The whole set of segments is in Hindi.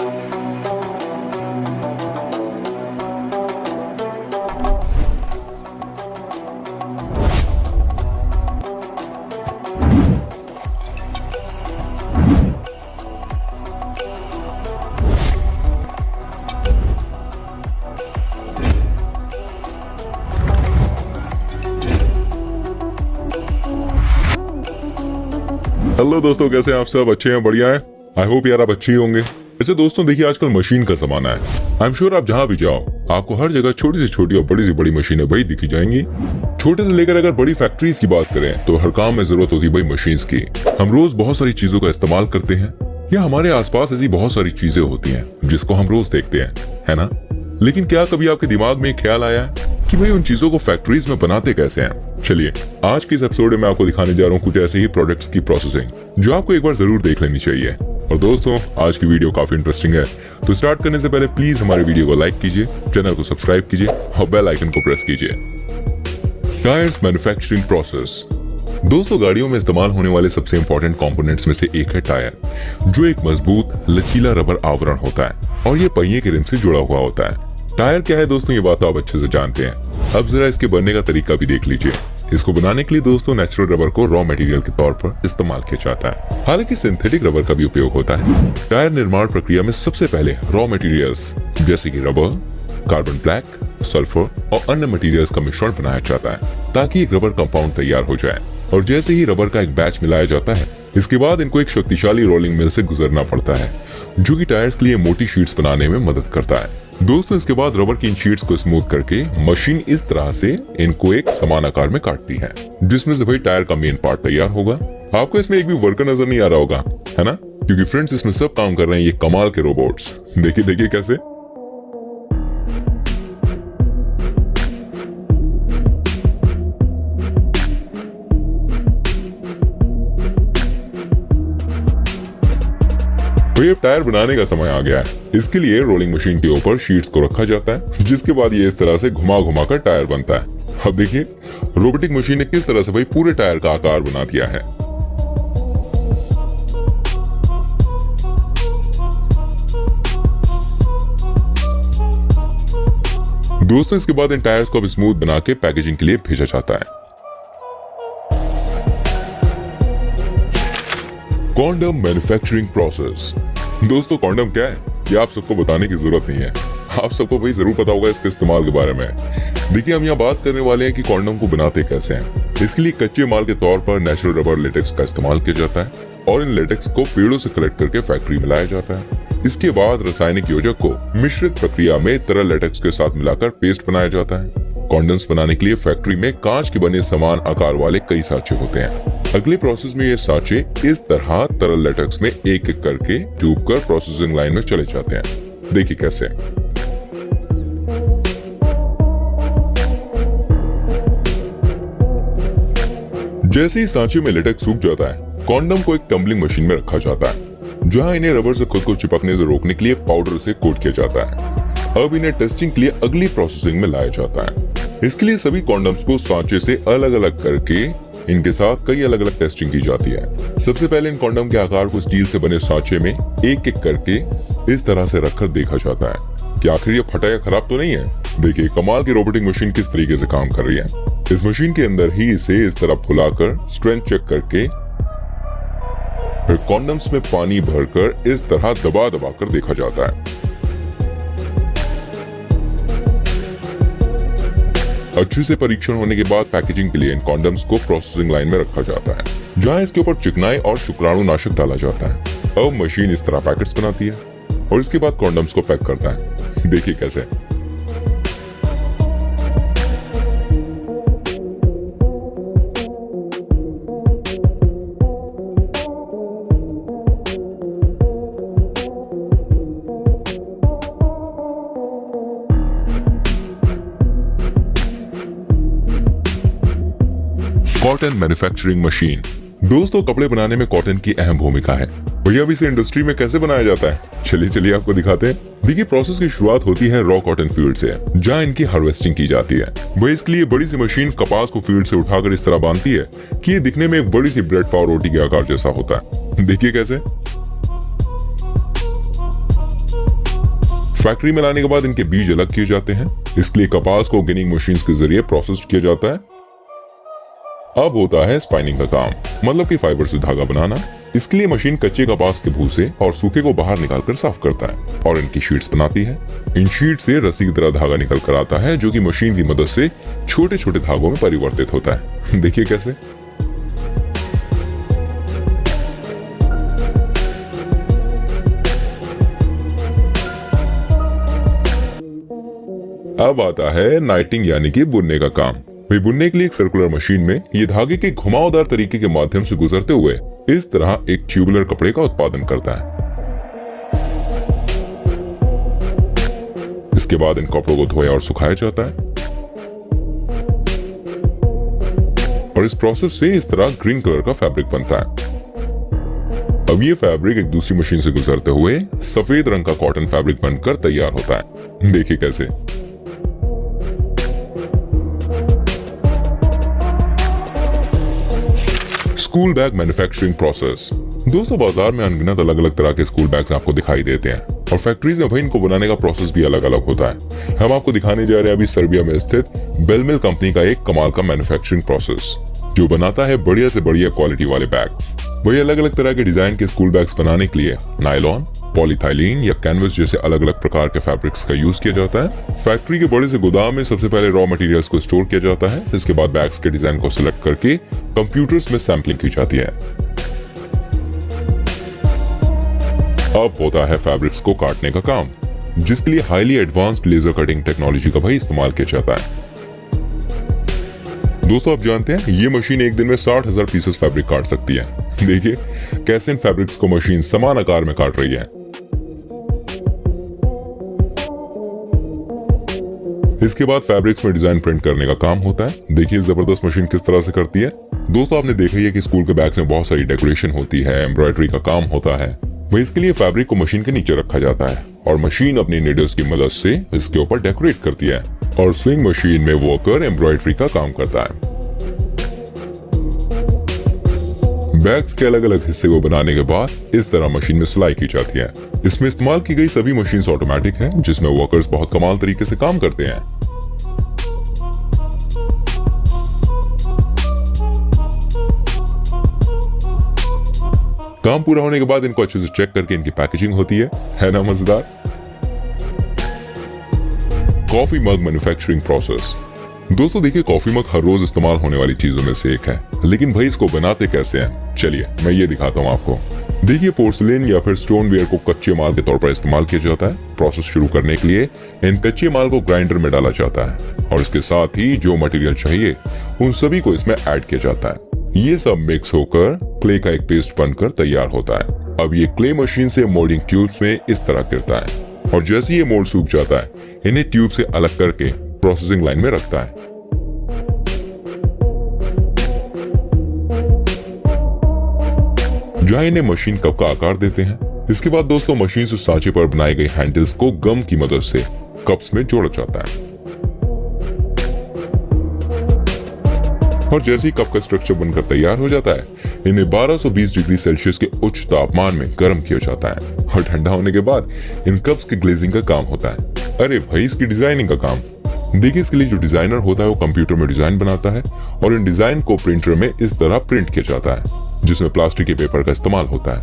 हेलो दोस्तों, कैसे हैं आप सब? अच्छे हैं? बढ़िया हैं? आई होप यार आप अच्छे ही होंगे। ऐसे दोस्तों देखिए, आजकल मशीन का जमाना है। आई एम श्योर आप जहाँ भी जाओ आपको हर जगह छोटी से छोटी और बड़ी से बड़ी मशीनें भाई दिखी जाएंगी। छोटे से लेकर अगर बड़ी फैक्ट्रीज की बात करें तो हर काम में जरूरत होती है भाई मशीन्स की। हम रोज बहुत सारी चीजों का इस्तेमाल करते हैं या हमारे आसपास ऐसी बहुत सारी चीजें होती हैं जिसको हम रोज देखते हैं, है ना? लेकिन क्या कभी आपके दिमाग में ख्याल आया है कि भाई उन चीजों को फैक्ट्रीज में बनाते कैसे हैं? चलिए आज के इस एपिसोड में आपको दिखाने जा रहा हूँ कुछ ऐसे ही प्रोडक्ट्स की प्रोसेसिंग जो आपको एक बार जरूर देख लेनी चाहिए। और दोस्तों आज की वीडियो काफी इंटरेस्टिंग है, तो स्टार्ट करने से पहले प्लीज हमारे वीडियो को लाइक कीजिए, चैनल को सब्सक्राइब कीजिए और बेल आइकन को प्रेस कीजिए। Tyres manufacturing process. दोस्तों गाड़ियों में इस्तेमाल होने वाले सबसे इंपॉर्टेंट कंपोनेंट्स में से एक है टायर, जो एक मजबूत लचीला रबर आवरण होता है और ये पहिए के रिम से जुड़ा हुआ होता है। टायर क्या है दोस्तों, ये बात आप अच्छे से जानते हैं। अब जरा इसके बनने का तरीका भी देख लीजिए। इसको बनाने के लिए दोस्तों नेचुरल रबर को रॉ मटेरियल के तौर पर इस्तेमाल किया जाता है, हालांकि सिंथेटिक रबर का भी उपयोग होता है। टायर निर्माण प्रक्रिया में सबसे पहले रॉ मटेरियल्स जैसे कि रबर, कार्बन ब्लैक, सल्फर और अन्य मटेरियल्स का मिश्रण बनाया जाता है ताकि एक रबर कंपाउंड तैयार हो जाए। और जैसे ही रबर का एक बैच मिलाया जाता है, इसके बाद इनको एक शक्तिशाली रोलिंग मिल से गुजरना पड़ता है जो कि टायर्स के लिए मोटी शीट्स बनाने में मदद करता है। दोस्तों इसके बाद रबर की इन शीट्स को स्मूथ करके मशीन इस तरह से इनको एक समान आकार में काटती है, जिसमें से भाई टायर का मेन पार्ट तैयार होगा। आपको इसमें एक भी वर्कर नजर नहीं आ रहा होगा, है ना? क्योंकि फ्रेंड्स इसमें सब काम कर रहे हैं ये कमाल के रोबोट्स। देखिए देखिए कैसे। तो ये टायर बनाने का समय आ गया है। इसके लिए रोलिंग मशीन के ऊपर शीट्स को रखा जाता है, जिसके बाद ये इस तरह से घुमा घुमा कर टायर बनता है। अब देखिए रोबोटिक मशीन ने किस तरह से भाई पूरे टायर का आकार बना दिया है। दोस्तों इसके बाद इन टायर्स को अब स्मूथ बना के पैकेजिंग के लिए भेजा जाता है। Condom manufacturing process. दोस्तों कॉन्डम क्या है ये आप सबको बताने की जरूरत नहीं है, आप सबको भाई जरूर पता होगा इसके इस्तेमाल के बारे में। देखिए हम यहाँ बात करने वाले हैं कि कॉन्डम को बनाते कैसे हैं। इसके लिए कच्चे माल के तौर पर नेचुरल रबर लेटेक्स का इस्तेमाल किया जाता है और इन लेटेक्स को पेड़ों से कलेक्ट करके फैक्ट्री में लाया जाता है। इसके बाद रासायनिक योजक को मिश्रित प्रक्रिया में तरल लेटेक्स के साथ मिलाकर पेस्ट बनाया जाता है। कॉन्डम्स बनाने के लिए फैक्ट्री में कांच के बने समान आकार वाले कई सांचे होते हैं। अगले प्रोसेस में ये सांचे इस तरह तरल लेटेक्स में एक एक करके डूब कर प्रोसेसिंग लाइन में चले जाते हैं। देखिए कैसे। जैसे ही सांचे में लेटेक्स सूख जाता है, कॉन्डम को एक टम्बलिंग मशीन में रखा जाता है, जहां इन्हें रबर से खुद को चिपकने से रोकने के लिए पाउडर से कोट किया जाता है। अब इन्हें टेस्टिंग के लिए अगली प्रोसेसिंग में लाया जाता है। इसके लिए सभी कॉन्डम्स को सांचे से अलग अलग करके इनके साथ कई अलग अलग टेस्टिंग की जाती है। सबसे पहले इन कॉन्डम के आकार को स्टील से बने सांचे में एक एक करके इस तरह से रखकर देखा जाता है कि आखिर ये फटा या खराब तो नहीं है। देखिए कमाल की रोबोटिक मशीन किस तरीके से काम कर रही है। इस मशीन के अंदर ही इसे इस तरह फुलाकर स्ट्रेंथ चेक करके फिर कॉन्डम्स में पानी भरकर इस तरह दबा दबा कर देखा जाता है। अच्छे से परीक्षण होने के बाद पैकेजिंग के लिए इन कॉन्डम्स को प्रोसेसिंग लाइन में रखा जाता है, जहां इसके ऊपर चिकनाई और शुक्राणु नाशक डाला जाता है। अब मशीन इस तरह पैकेट्स बनाती है और इसके बाद कॉन्डम्स को पैक करता है। देखिए कैसे। Cotton manufacturing machine. दोस्तों कपड़े बनाने में कॉटन की अहम भूमिका है। भैया अब इसे इंडस्ट्री में कैसे बनाया जाता है, चलिए आपको दिखाते हैं। देखिए प्रोसेस की शुरुआत होती है रॉ कॉटन फील्ड से, जहां इनकी हार्वेस्टिंग की जाती है। वही इसके लिए बड़ी सी मशीन कपास को फील्ड से उठाकर इस तरह बांधती है कि ये दिखने में एक बड़ी सी ब्रेड पाव रोटी के आकार जैसा होता है। देखिए कैसे। फैक्ट्री में लाने के बाद इनके बीज अलग किए जाते हैं। इसके लिए कपास को गिनिंग मशीन के जरिए प्रोसेस किया जाता है। अब होता है स्पाइनिंग का काम, मतलब कि फाइबर से धागा बनाना। इसके लिए मशीन कच्चे कपास के भूसे और सूखे को बाहर निकालकर साफ करता है और इनकी शीट्स बनाती है। इन शीट से रस्सी की तरह धागा निकल कर आता है, जो कि मशीन की मदद से छोटे छोटे धागों में परिवर्तित होता है। देखिए कैसे। अब आता है नाइटिंग यानी कि बुनने का काम। भाई बुनने के लिए एक सर्कुलर मशीन में ये धागे के घुमावदार तरीके के माध्यम से गुजरते हुए इस तरह एक ट्यूबुलर कपड़े का उत्पादन करता है। इसके बाद इन कपड़ों को धोया और सुखाया जाता है और इस प्रोसेस से इस तरह ग्रीन कलर का फैब्रिक बनता है। अब ये फैब्रिक एक दूसरी मशीन से गुजरते हुए सफेद रंग का कॉटन फैब्रिक बनकर तैयार होता है। देखिए कैसे। School bag manufacturing process. दोस्तों बाजार में अनगिनत अलग अलग तरह के स्कूल बैग्स आपको दिखाई देते हैं और फैक्ट्रीज में भाई इनको बनाने का प्रोसेस भी अलग अलग होता है। हम आपको दिखाने जा रहे हैं अभी सर्बिया में स्थित बेलमिल कंपनी का एक कमाल का मैन्युफैक्चरिंग प्रोसेस, जो बनाता है बढ़िया से बढ़िया क्वालिटी वाले बैग्स। वही अलग अलग तरह के डिजाइन के स्कूल बैग्स बनाने के लिए नायलॉन, पॉलीथाइलीन या कैनवस जैसे अलग अलग प्रकार के फैब्रिक्स का यूज किया जाता है। फैक्ट्री के बड़े से गोदाम में सबसे पहले रॉ मटेरियल्स को स्टोर किया जाता है। इसके बाद बैग्स के डिजाइन को सिलेक्ट करके कंप्यूटर्स में सैंपलिंग की जाती है। अब होता है फैब्रिक्स को काटने का काम, जिसके लिए highly advanced laser cutting technology का भाई इस्तेमाल किया जाता है। दोस्तों आप जानते हैं ये मशीन एक दिन में 60,000 पीसेस फैब्रिक काट सकती है। देखिए कैसे इन फैब्रिक्स को मशीन समान आकार में काट रही है। इसके बाद फैब्रिक्स में डिजाइन प्रिंट करने का काम होता है। देखिए जबरदस्त मशीन किस तरह से करती है। दोस्तों आपने देखा ही है कि स्कूल के बैग्स में बहुत सारी डेकोरेशन होती है, एम्ब्रॉयडरी का काम होता है। वही इसके लिए फैब्रिक को मशीन के नीचे रखा जाता है और मशीन अपनी नीडल्स की मदद से इसके ऊपर डेकोरेट करती है और स्विंग मशीन में वर्कर एम्ब्रॉयडरी का काम करता है। बैग्स के अलग अलग हिस्से को बनाने के बाद इस तरह मशीन में सिलाई की जाती है। इसमें इस्तेमाल की गई सभी मशीन्स ऑटोमेटिक हैं, जिसमें वर्कर्स बहुत कमाल तरीके से काम करते हैं। काम पूरा होने के बाद इनको अच्छे से चेक करके इनकी पैकेजिंग होती है ना मजेदार। Coffee mug manufacturing process. दोस्तों देखिए कॉफी मग हर रोज इस्तेमाल होने वाली चीजों में से एक है, लेकिन भाई इसको बनाते कैसे हैं, चलिए मैं ये दिखाता हूँ आपको। देखिए पोर्सिलेन या फिर स्टोनवेयर को कच्चे माल के तौर पर इस्तेमाल किया जाता है। प्रोसेस शुरू करने के लिए इन कच्चे माल को ग्राइंडर में डाला जाता है और इसके साथ ही जो मटेरियल चाहिए उन सभी को इसमें ऐड किया जाता है। ये सब मिक्स होकर क्ले का एक पेस्ट बनकर तैयार होता है। अब ये क्ले मशीन से मोल्डिंग ट्यूब्स में इस तरह गिरता है और जैसे ये मोल्ड सूख जाता है इन्हें ट्यूब से अलग करके प्रोसेसिंग लाइन में रखता है। जहां इन्हें मशीन कप का आकार देते हैं। इसके बाद दोस्तों मशीन से सांचे पर बनाए गए हैंडल्स को गम की मदद से कप्स में जोड़ा जाता है और जैसे ही कप का स्ट्रक्चर बनकर तैयार हो जाता है इन्हें 1220 डिग्री सेल्सियस के उच्च तापमान में गर्म किया जाता है और ठंडा होने के बाद इन कप्स की ग्लेजिंग का काम होता है। अरे भाई इसकी डिजाइनिंग का काम। देखिए इसके लिए जो डिजाइनर होता है वो कंप्यूटर में डिजाइन बनाता है और इन डिजाइन को प्रिंटर में इस तरह प्रिंट किया जाता है, जिसमें प्लास्टिक के पेपर का इस्तेमाल होता है।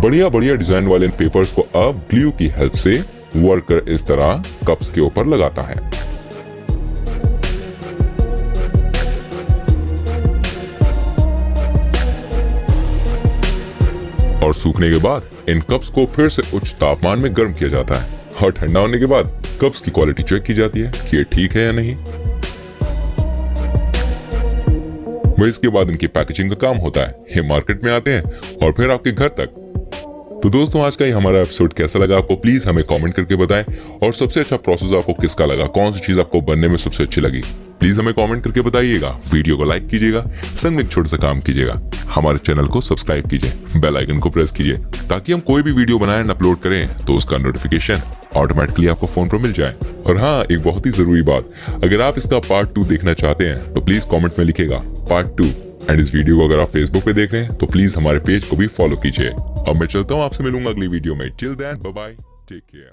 बढ़िया बढ़िया डिजाइन वाले इन पेपर्स को अब ग्लू की हेल्प से वर्कर इस तरह कप्स के ऊपर लगाता है। और सूखने के बाद इन कप्स को फिर से उच्च तापमान में गर्म किया जाता है और ठंडा होने के बाद कप्स की क्वालिटी चेक की जाती है कि ये ठीक है या नहीं। वह इसके बाद इनकी पैकेजिंग का काम होता है। ये मार्केट में आते हैं और फिर आपके घर तक। तो दोस्तों आज का ये हमारा एपिसोड कैसा लगा आपको प्लीज हमें कमेंट करके बताएं और सबसे अच्छा प्रोसेस आपको किसका लगा, कौन सी चीज आपको बनने में सबसे अच्छी लगी, प्लीज हमें कमेंट करके बताइएगा। वीडियो को लाइक कीजिएगा, संग में एक छोटा सा काम कीजिएगा, हमारे चैनल को सब्सक्राइब कीजिए, बेल आइकन को प्रेस कीजिए ताकि हम कोई भी वीडियो बनाए एंड अपलोड करें तो उसका नोटिफिकेशन ऑटोमेटिकली आपको फोन पर मिल जाए। और हाँ एक बहुत ही जरूरी बात, अगर आप इसका पार्ट 2 देखना चाहते हैं तो प्लीज कमेंट में लिखेगा पार्ट 2 एंड इस वीडियो को अगर आप फेसबुक पे देख रहे हैं तो प्लीज हमारे पेज को भी फॉलो कीजिए। अब मैं चलता हूँ, आपसे मिलूंगा अगली वीडियो में। Till then bye bye, take care.